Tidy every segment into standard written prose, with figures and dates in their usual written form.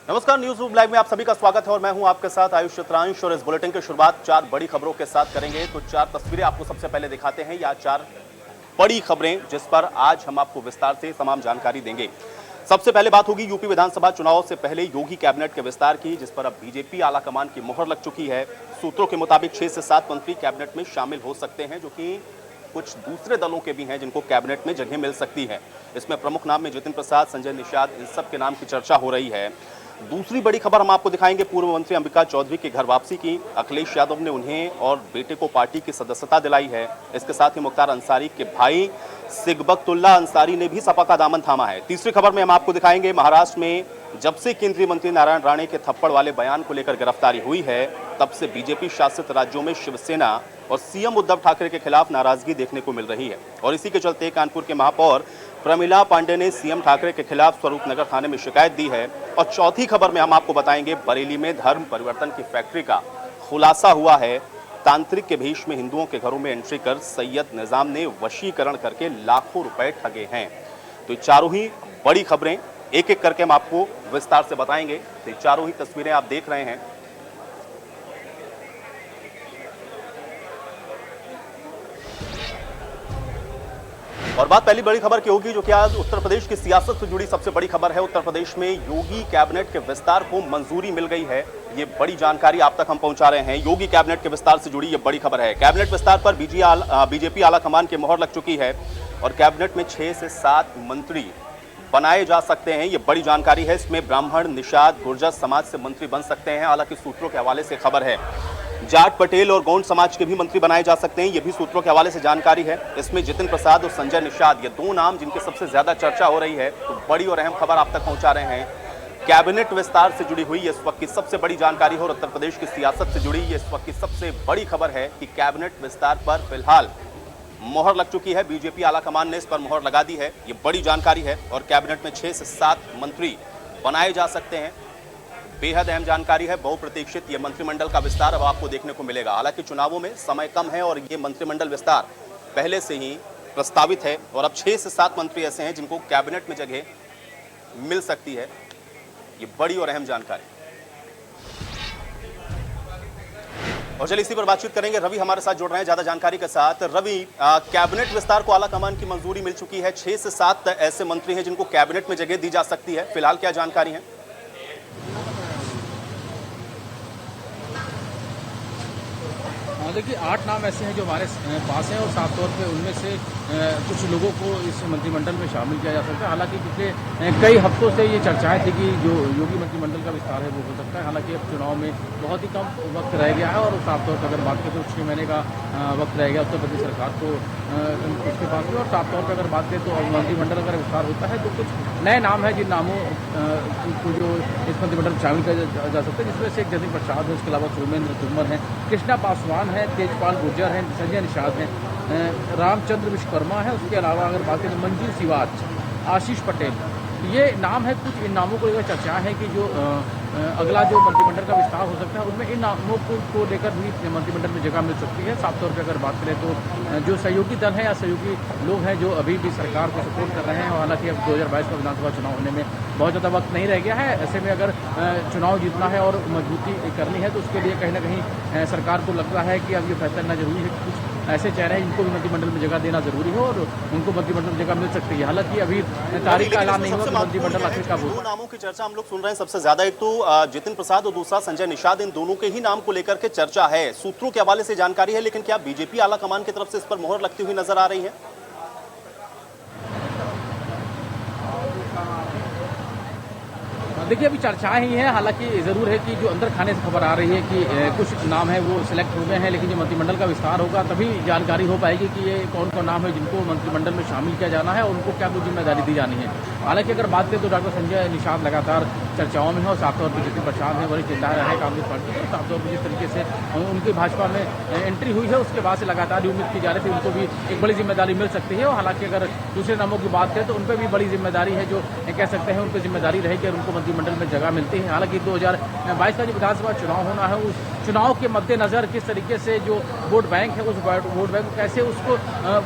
नमस्कार, news room live में आप सभी का स्वागत है और मैं हूं आपके साथ आयुष चित्रांश। और इस बुलेटिन की शुरुआत 4 बड़ी खबरों के साथ करेंगे। तो 4 तस्वीरें आपको सबसे पहले दिखाते हैं। या 4 बड़ी खबरें जिस पर आज हम आपको विस्तार से तमाम जानकारी देंगे। सबसे पहले बात होगी यूपी विधानसभा चुनाव से पहले योगी कैबिनेट के विस्तार की, जिस पर अब बीजेपी आलाकमान की मुहर लग चुकी है। सूत्रों के मुताबिक 6 से 7 मंत्री कैबिनेट में शामिल हो सकते हैं, जो कि कुछ दूसरे दलों के भी हैं जिनको कैबिनेट में जगह मिल सकती है। इसमें प्रमुख नाम में जितिन प्रसाद, संजय निषाद, इन सब के नाम की चर्चा हो रही है। दूसरी बड़ी खबर हम आपको दिखाएंगे पूर्व मंत्री अंबिका चौधरी की घर वापसी की। अखिलेश यादव ने उन्हें और बेटे को पार्टी की सदस्यता दिलाई है। इसके साथ ही मुख्तार अंसारी के भाई सिगबतुल्ला अंसारी ने भी सपा का दामन थामा है। तीसरी खबर में हम आपको दिखाएंगे महाराष्ट्र में जब से केंद्रीय मंत्री नारायण राणे के थप्पड़ वाले बयान को लेकर गिरफ्तारी हुई है, तब से बीजेपी शासित राज्यों में शिवसेना और सीएम उद्धव ठाकरे के खिलाफ नाराजगी देखने को मिल रही है। और इसी के चलते कानपुर के महापौर प्रमिला पांडे ने सीएम ठाकरे के खिलाफ स्वरूपनगर थाने में शिकायत दी है। और चौथी खबर में हम आपको बताएंगे बरेली में धर्म परिवर्तन की फैक्ट्री का खुलासा हुआ है। तांत्रिक के भेष में हिंदुओं के घरों में एंट्री कर सैयद निजाम ने वशीकरण करके लाखों रुपए ठगे हैं। तो ये चारों ही बड़ी खबरें एक एक करके हम आपको विस्तार से बताएंगे। तो ये चारों ही तस्वीरें आप देख रहे हैं। और बात पहली बड़ी खबर की होगी, जो कि आज उत्तर प्रदेश की सियासत से जुड़ी सबसे बड़ी खबर है। उत्तर प्रदेश में योगी कैबिनेट के विस्तार को मंजूरी मिल गई है। ये बड़ी जानकारी आप तक हम पहुंचा रहे हैं। योगी कैबिनेट के विस्तार से जुड़ी ये बड़ी खबर है। कैबिनेट विस्तार पर बीजेपी आलाकमान की मुहर लग चुकी है और कैबिनेट में 6 से 7 मंत्री बनाए जा सकते हैं। ये बड़ी जानकारी है। इसमें ब्राह्मण, निषाद, गुर्जर समाज से मंत्री बन सकते हैं। हालांकि सूत्रों के हवाले से खबर है जाट, पटेल और गौंड समाज के भी मंत्री बनाए जा सकते हैं। ये भी सूत्रों के हवाले से जानकारी है। इसमें जितिन प्रसाद और संजय निषाद, ये 2 नाम जिनकी सबसे ज्यादा चर्चा हो रही है। तो बड़ी और अहम खबर आप तक पहुंचा रहे हैं। कैबिनेट विस्तार से जुड़ी हुई इस वक्त की सबसे बड़ी जानकारी है और उत्तर प्रदेश की सियासत से जुड़ी इस वक्त की सबसे बड़ी खबर है कि कैबिनेट विस्तार पर फिलहाल मुहर लग चुकी है। बीजेपी आलाकमान ने इस पर मुहर लगा दी है। ये बड़ी जानकारी है और कैबिनेट में 6 से 7 मंत्री बनाए जा सकते हैं। बेहद अहम जानकारी है। बहुप्रतीक्षित ये मंत्रिमंडल का विस्तार अब आपको देखने को मिलेगा। हालांकि चुनावों में समय कम है और ये मंत्रिमंडल विस्तार पहले से ही प्रस्तावित है और अब 6 से 7 मंत्री ऐसे हैं जिनको कैबिनेट में जगह मिल सकती है। ये बड़ी और अहम जानकारी। और चलिए इसी पर बातचीत करेंगे। रवि हमारे साथ जुड़ रहे हैं ज्यादा जानकारी के साथ। रवि, कैबिनेट विस्तार को आलाकमान की मंजूरी मिल चुकी है। 6 से 7 ऐसे मंत्री हैं जिनको कैबिनेट में जगह दी जा सकती है। फिलहाल क्या जानकारी है? देखिए 8 नाम ऐसे हैं जो हमारे पास हैं और साफ तौर पे उनमें से कुछ लोगों को इस मंत्रिमंडल में शामिल किया जा सकता है। हालांकि पिछले कई हफ्तों से ये चर्चाएं थी कि जो योगी मंत्रिमंडल का विस्तार है वो हो सकता है। हालांकि अब चुनाव में बहुत ही कम वक्त रह गया है और साफ तौर पर अगर बात करें तो 6 महीने का वक्त रह गया उत्तर प्रदेश सरकार को उसके पास में। और साफ तौर पर अगर बात करें तो मंत्रिमंडल अगर विस्तार होता है तो कुछ नए नाम है जिन नामों को जो इस मंत्रिमंडल में शामिल किया जा सकता है, जिसमें से एक जितिन प्रसाद है, उसके अलावा सुरेंद्र तोमर है, कृष्णा पासवान है, तेजपाल गुर्जर हैं, संजय निषाद हैं, रामचंद्र विश्वकर्मा है। उसके अलावा अगर बात करें मंजू सिवाच, आशीष पटेल, ये नाम है। कुछ इन नामों को लेकर चर्चा है कि जो अगला जो मंत्रिमंडल का विस्तार हो सकता है उनमें इन नामों को लेकर भी मंत्रिमंडल में जगह मिल सकती है। साफ तौर पर अगर बात करें तो जो सहयोगी दल है या सहयोगी लोग हैं जो अभी भी सरकार को सपोर्ट कर रहे हैं, और हालांकि अब 2022 का विधानसभा चुनाव होने में बहुत ज़्यादा वक्त नहीं रह गया है। ऐसे में अगर चुनाव जीतना है और मजबूती करनी है तो उसके लिए कहीं ना कहीं सरकार को लगता है कि अब ये फैसला लेना जरूरी है कि कुछ ऐसे चेहरे हैं जिनको भी मंत्रिमंडल में जगह देना जरूरी हो और उनको मंत्रिमंडल में जगह मिल सकती है। हालांकि अभी तारीख का ऐलान नहीं हुआ कि मंत्रिमंडल आखिर कब होगा। 2 नामों की चर्चा हम लोग सुन रहे हैं सबसे ज्यादा। एक तो जितिन प्रसाद और दूसरा संजय निषाद, इन दोनों के ही नाम को लेकर के चर्चा है। सूत्रों के हवाले से जानकारी है, लेकिन क्या बीजेपी आलाकमान की तरफ से इस पर मुहर लगती हुई नजर आ रही है? देखिए अभी चर्चाएं ही हैं। हालांकि जरूर है कि जो अंदर खाने से खबर आ रही है कि कुछ नाम है वो सिलेक्ट हो गए हैं, लेकिन जो मंत्रिमंडल का विस्तार होगा तभी जानकारी हो पाएगी कि ये कौन कौन नाम है जिनको मंत्रिमंडल में शामिल किया जाना है और उनको क्या कुछ जिम्मेदारी दी जानी है। हालांकि अगर बात करें तो डॉक्टर संजय निषाद लगातार चर्चाओं में है और साफ तौर पर जितिन प्रसाद है वरिष्ठ नेता है कांग्रेस पार्टी की। साफ तौर पर जिस तरीके से उनकी भाजपा में एंट्री हुई है उसके बाद से लगातार उम्मीद की जा रही थी उनको भी एक बड़ी जिम्मेदारी मिल सकती है। और हालांकि अगर दूसरे नामों की बात करें तो उन पर भी बड़ी जिम्मेदारी है, जो कह सकते हैं उन पर जिम्मेदारी रहेगी और उनको मंत्रिमंडल में जगह मिलती है। हालांकि 2022 का जो विधानसभा चुनाव होना है उस चुनाव के मद्देनजर किस तरीके से जो वोट बैंक है उस वोट बैंक को कैसे उसको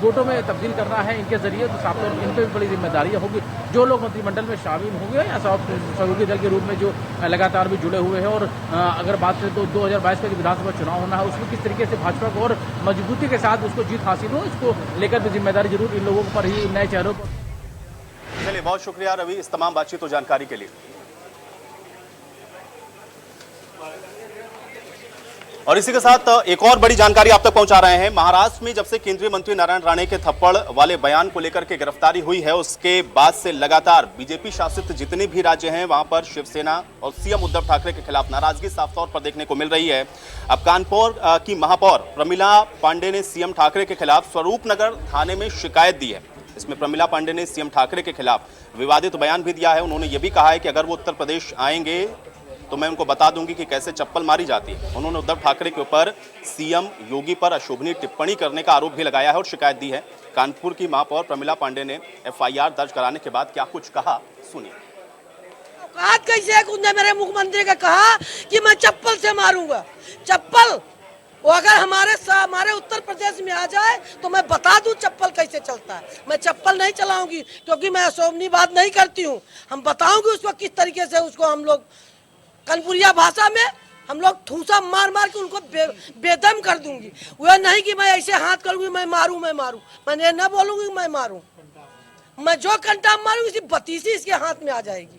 वोटों में तब्दील करना है इनके जरिए, तो साफ तौर पर इन पर भी बड़ी जिम्मेदारी होगी। जो लोग मंत्रिमंडल में शामिल होंगे या सहयोगी दल के रूप में जो लगातार भी जुड़े हुए हैं। और अगर बात करें तो 2022 का जो विधानसभा चुनाव होना है उसमें किस तरीके से भाजपा को और मजबूती के साथ उसको जीत हासिल हो, इसको लेकर भी जिम्मेदारी जरूर इन लोगों पर ही, नए चेहरों पर। चलिए, बहुत शुक्रिया रवि इस तमाम बातचीत और जानकारी के लिए। और इसी के साथ एक और बड़ी जानकारी आप तक पहुंचा रहे हैं। महाराष्ट्र में जब से केंद्रीय मंत्री नारायण राणे के थप्पड़ वाले बयान को लेकर के गिरफ्तारी हुई है, उसके बाद से लगातार बीजेपी शासित जितने भी राज्य हैं वहां पर शिवसेना और सीएम उद्धव ठाकरे के खिलाफ नाराजगी साफ तौर पर देखने को मिल रही है। अब कानपुर की महापौर प्रमिला पांडे ने सीएम ठाकरे के खिलाफ स्वरूपनगर थाने में शिकायत दी है। इसमें प्रमिला पांडे ने सीएम ठाकरे के खिलाफ विवादित बयान भी दिया है। उन्होंने ये भी कहा है कि अगर वो उत्तर प्रदेश आएंगे तो मैं उनको बता दूंगी कि कैसे चप्पल मारी जाती है। उन्होंने उद्धव ठाकरे के ऊपर सीएम योगी पर अशोभनीय टिप्पणी करने का आरोप भी लगाया है और शिकायत दी है। कानपुर की महापौर प्रमिला पांडे ने एफआईआर दर्ज कराने के बाद क्या कुछ कहा, सुनिए। औकात कैसे है? उनने मेरे मुख्यमंत्री का कहा कि मैं चप्पल से मारूंगा। चप्पल वो अगर हमारे उत्तर प्रदेश में आ जाए तो मैं बता दूं चप्पल कैसे चलता है। मैं चप्पल नहीं चलाऊंगी क्योंकि मैं अशोभनीय बात नहीं करती हूं। हम बताऊंगी उसको किस तरीके से उसको हम लोग कनपुरिया भाषा में हम लोग ठूसा मार मार के उनको बेदम कर दूंगी। वह नहीं कि मैं ऐसे हाथ करूंगी मैं मारूं। मैं ये न बोलूंगी मैं मारूं। मैं जो कंटा मारूंगी इसी बतीसी इसके हाथ में आ जाएगी।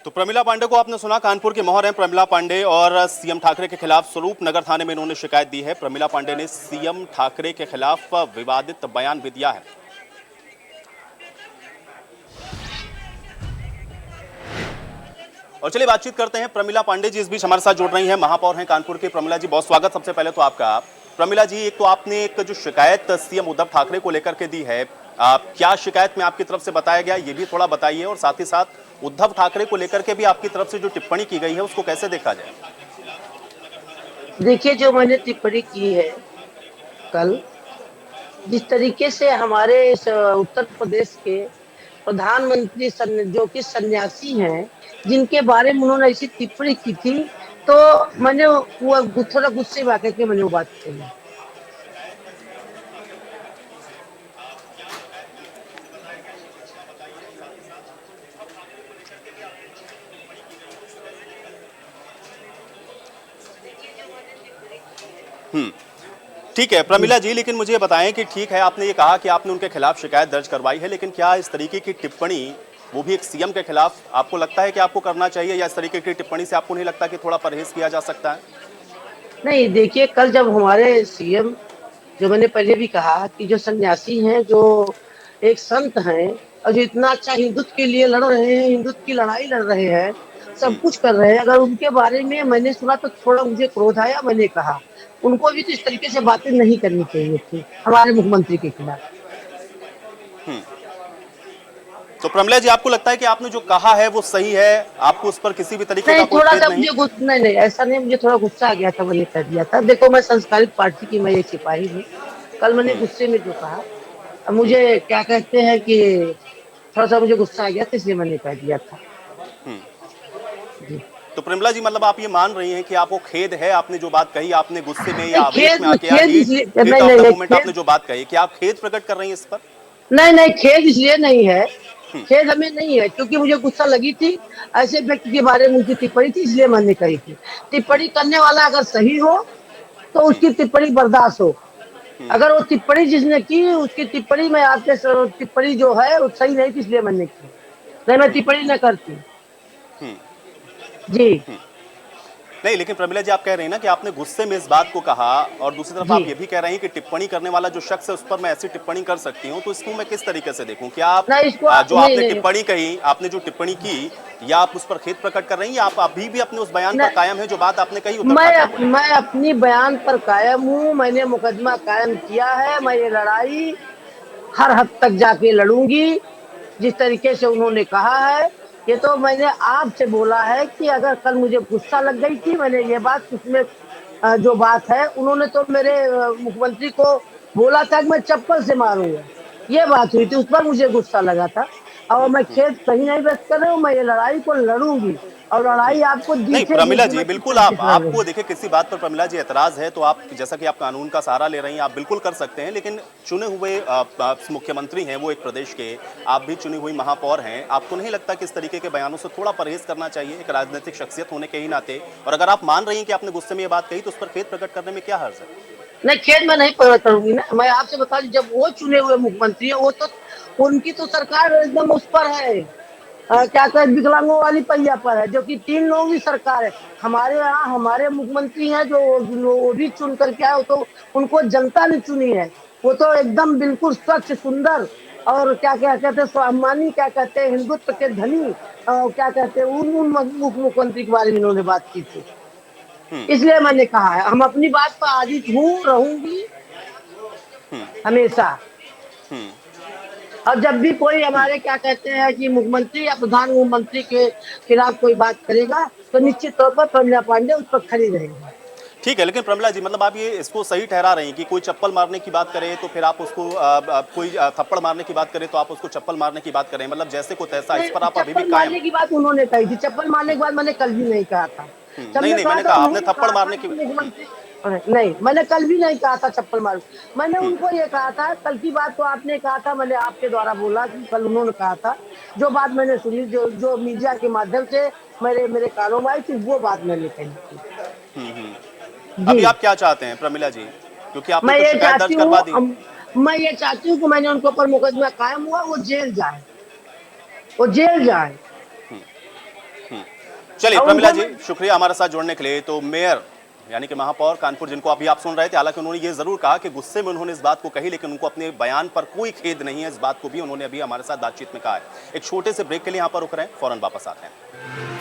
तो प्रमिला पांडे को आपने सुना, कानपुर के मोहर हैं प्रमिला पांडे और सीएम ठाकरे के खिलाफ स्वरूपनगर थाने में इन्होंने शिकायत दी है। प्रमिला पांडे ने सीएम ठाकरे के खिलाफ विवादित बयान भी दिया है। और चलिए बातचीत करते हैं। प्रमिला पांडे जी इस बीच हमारे साथ जुड़ रही हैं, महापौर हैं कानपुर की। प्रमिला जी, बहुत स्वागत सबसे पहले तो आपका। प्रमिला जी, एक तो आपने एक जो शिकायत सीएम उद्धव ठाकरे को लेकर के दी है, क्या शिकायत में आपकी तरफ से बताया गया ये भी थोड़ा बताइए, और साथ ही साथ उद्धव ठाकरे को लेकर के भी आपकी तरफ से जो टिप्पणी की गई है उसको कैसे देखा जाए? देखिए, जो मैंने टिप्पणी की है कल, जिस तरीके से हमारे उत्तर प्रदेश के प्रधानमंत्री जो कि सन्यासी हैं, जिनके बारे में उन्होंने ऐसी टिप्पणी की थी, तो मैंने वो थोड़ा गुस्से में आकर के मैंने वो बात कही। ठीक है प्रमिला जी, लेकिन मुझे ये बताएं कि ठीक है आपने ये कहा कि आपने उनके खिलाफ शिकायत दर्ज करवाई है, लेकिन क्या इस तरीके की टिप्पणी वो भी एक सीएम के खिलाफ आपको लगता है कि आपको करना चाहिए, या इस तरीके की टिप्पणी से आपको नहीं लगता कि थोड़ा परहेज किया जा सकता है? नहीं, देखिए, कल जब हमारे सीएम, जो मैंने पहले भी कहा कि जो सन्यासी हैं, जो एक संत हैं और जो इतना अच्छा हिंदुत्व के लिए लड़ रहे हैं, हिंदुत्व की लड़ाई लड़ रहे हैं, सब कुछ कर रहे हैं, अगर उनके बारे में मैंने सुना तो थोड़ा मुझे क्रोध आया। मैंने कहा उनको भी तो इस तरीके से बातें नहीं करनी चाहिए थी हमारे मुख्यमंत्री के खिलाफ। तो प्रमिला जी, आपको लगता है कि आपने जो कहा है वो सही है, आपको उस पर किसी भी तरीके नहीं, का कोई थोड़ा खेद सा नहीं? मुझे नहीं, ऐसा नहीं, मुझे थोड़ा गुस्सा आ गया था, मैंने कह दिया था। देखो, मैं संस्कारित पार्टी की मैं एक सिपाही हूँ। कल मैंने गुस्से में जो कहा, अब मुझे क्या कहते हैं कि थोड़ा सा मुझे गुस्सा आ गया था, इसलिए मैंने कह दिया था। तो प्रमिला जी, मतलब आप ये मान रही हैं कि आपको खेद है, आपने जो बात कही आपने गुस्से में या आवेश में आके आपने जो बात कही, क्या आप खेद प्रकट कर रही हैं इस पर? नहीं, खेद इसलिए नहीं है, खेद हमें नहीं है, क्योंकि मुझे गुस्सा लगी थी ऐसे व्यक्ति के बारे में उनकी टिप्पणी थी, इसलिए मैंने कही थी। टिप्पणी करने वाला अगर सही हो तो उसकी टिप्पणी बर्दाश्त हो। अगर वो टिप्पणी जिसने की, उसकी टिप्पणी में आपके टिप्पणी जो है वो सही नहीं थी, इसलिए मैंने की। नहीं, मैं टिप्पणी न करती जी। नहीं, लेकिन प्रमिला जी, आप कह रही हैं ना कि आपने गुस्से में इस बात को कहा, और दूसरी तरफ आप ये भी कह रही हैं कि टिप्पणी करने वाला जो शख्स है उस पर मैं ऐसी टिप्पणी कर सकती हूँ, तो इसको मैं किस तरीके से देखूं? क्या आप जो आपने टिप्पणी कही, आपने जो टिप्पणी की, या आप उस पर खेद प्रकट कर रही हैं, या आप अभी भी अपने उस बयान पर कायम है जो बात आपने कही? मैं अपनी बयान पर कायम हूँ। मैंने मुकदमा कायम किया है। मैं ये लड़ाई हर हद तक जाके लड़ूंगी जिस तरीके से उन्होंने कहा है। ये तो मैंने आपसे बोला है कि अगर कल मुझे गुस्सा लग गई थी, मैंने ये बात, उसमें जो बात है, उन्होंने तो मेरे मुख्यमंत्री को बोला था कि मैं चप्पल से मारूंगा, ये बात हुई थी, उस पर मुझे गुस्सा लगा था। और मैं खेद कहीं नहीं व्यक्त कर रही हूँ, मैं ये लड़ाई को लड़ूंगी और लड़ाई आपको नहीं दिखेगी प्रमिला कि जी, मैं बिल्कुल किस तरह आपको देखिए किसी बात पर प्रमिला जी एतराज है तो आप जैसा कि आप कानून का सहारा ले रही हैं आप बिल्कुल कर सकते हैं, लेकिन चुने हुए मुख्यमंत्री हैं वो एक प्रदेश के, आप भी चुनी हुई महापौर हैं, आपको नहीं लगता कि इस तरीके के बयानों से थोड़ा परहेज करना चाहिए एक राजनीतिक शख्सियत होने के ही नाते? और अगर आप मान रही हैं कि आपने गुस्से में ये बात कही तो उस पर खेद प्रकट करने में क्या हर्ज है? नहीं, खेद मैं नहीं प्रकट करूंगी ना। मैं आपसे बता दूं, जब वो चुने हुए मुख्यमंत्री है, वो तो उनकी तो सरकार एकदम उस पर है, क्या कहते हैं, विकलांगों वाली पहिया पर है, जो कि 3 लोगों की सरकार है। हमारे यहाँ हमारे मुख्यमंत्री हैं जो वो भी चुन करके आए, तो उनको जनता ने चुनी है। वो तो एकदम बिल्कुल स्वच्छ सुंदर और क्या क्या कहते हैं, स्वाभिमानी, क्या कहते हैं, हिंदुत्व के धनी, क्या कहते हैं, उन मुख्यमंत्री के बारे में इन्होंने बात की थी। इसलिए मैंने कहा है, हम अपनी बात पर आदित हूँ, रहूंगी हमेशा। हम्म और जब भी कोई हमारे क्या कहते हैं कि मुख्यमंत्री या प्रधानमंत्री के खिलाफ कोई बात करेगा, तो निश्चित तौर पर प्रमिला पांडे उस पर खड़ी रहेगी। ठीक है, लेकिन प्रमिला जी मतलब आप ये इसको सही ठहरा रही हैं कि कोई चप्पल मारने की बात करे तो फिर आप उसको कोई थप्पड़ मारने की बात करे तो आप उसको चप्पल मारने की बात करें, मतलब जैसे को तैसा, इस पर आप अभी भी चप्पल कायम? मारने की बात उन्होंने कही थी, चप्पल मारने की बात मैंने कल भी नहीं कहा था। जब नहीं मैं नहीं, कहा मैंने था, कहा आपने उन्होंने थप्पड़ कहा मारने था की। कि मुख्यमंत्री, नहीं, मैंने कल भी नहीं कहा था चप्पल मारू। मैंने उनको ये कहा था, कल की बात तो आपने कहा था, मैंने आपके द्वारा बोला कि कल उन्होंने कहा था। जो बात मैंने सुनी, जो जो मीडिया के माध्यम से मेरे कानों में आई थी, वो बात मैंने कही थी। अभी जी, आप क्या चाहते हैं प्रमिला जी, क्योंकि आपने मैं तो ये शिकायत चाहती दर्ज हूँ, करवा दी? मैं ये चाहती हूँ कि मैंने उनके ऊपर मुकदमा कायम हुआ, वो जेल जाए, वो जेल जाए। चलिए और प्रमिला उनको जी, मैं, शुक्रिया हमारे साथ जुड़ने के लिए। तो मेयर यानी कि महापौर कानपुर जिनको अभी आप सुन रहे थे, हालांकि उन्होंने ये जरूर कहा कि गुस्से में उन्होंने इस बात को कही, लेकिन उनको अपने बयान पर कोई खेद नहीं है, इस बात को भी उन्होंने अभी हमारे साथ बातचीत में कहा है। एक छोटे से ब्रेक के लिए यहाँ पर रुक रहे हैं, फौरन वापस आते हैं।